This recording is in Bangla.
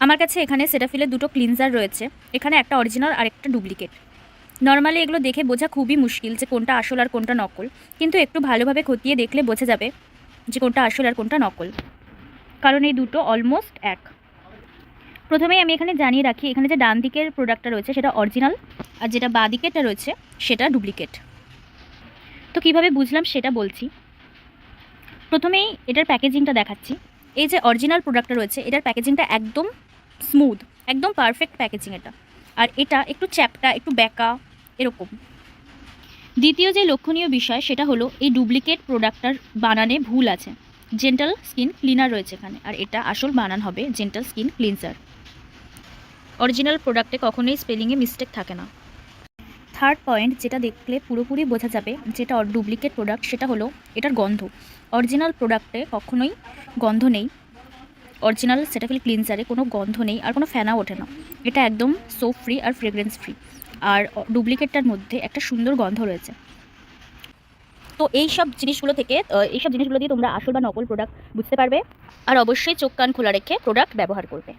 আমার কাছে এখানে সেটাফিলের দুটো ক্লিনজার রয়েছে। এখানে একটা অরিজিনাল আর একটা ডুপ্লিকেট। নর্মালি এগুলো দেখে বোঝা খুবই মুশকিল যে কোনটা আসল আর কোনটা নকল, কিন্তু একটু ভালোভাবে খতিয়ে দেখলে বোঝা যাবে যে কোনটা আসল আর কোনটা নকল, কারণ এই দুটো অলমোস্ট এক। প্রথমেই আমি এখানে জানিয়ে রাখি, এখানে যে ডান দিকের প্রোডাক্টটা রয়েছে সেটা অরিজিনাল, আর যেটা বাঁ দিকেরটা রয়েছে সেটা ডুপ্লিকেট। তো কিভাবে বুঝলাম সেটা বলছি। প্রথমেই এটার প্যাকেজিংটা দেখাচ্ছি। এই যে অরিজিনাল প্রোডাক্টটা রয়েছে এটার প্যাকেজিংটা একদম স্মুথ, একদম পারফেক্ট প্যাকেজিং এটা। আর এটা একটু চ্যাপটা, একটু ব্যাকা এরকম। দ্বিতীয় যে লক্ষণীয় বিষয় সেটা হলো এই ডুপ্লিকেট প্রোডাক্টটার বানানে ভুল আছে। জেন্টাল স্কিন ক্লিনার রয়েছে এখানে, আর এটা আসল বানান হবে জেন্টাল স্কিন ক্লিনজার। অরিজিনাল প্রোডাক্টে কখনোই স্পেলিংয়ে মিস্টেক থাকে না। থার্ড পয়েন্ট যেটা দেখলে পুরোপুরি বোঝা যাবে যেটা ডুপ্লিকেট প্রোডাক্ট সেটা হলো এটার গন্ধ। অরিজিনাল প্রোডাক্টে কখনোই গন্ধ নেই, অরিজিনাল সেটাফিল ক্লিনজারে কোনো গন্ধ নেই আর কোনো ফেনা ওঠে না। এটা একদম সোপ ফ্রি আর ফ্রেগ্রেন্স ফ্রি। আর ডুপ্লিকেটটার মধ্যে একটা সুন্দর গন্ধ রয়েছে। তো এইসব জিনিসগুলো দিয়ে তোমরা আসল বা নকল প্রোডাক্ট বুঝতে পারবে। আর অবশ্যই চোখ কান খোলা রেখে প্রোডাক্ট ব্যবহার করবে।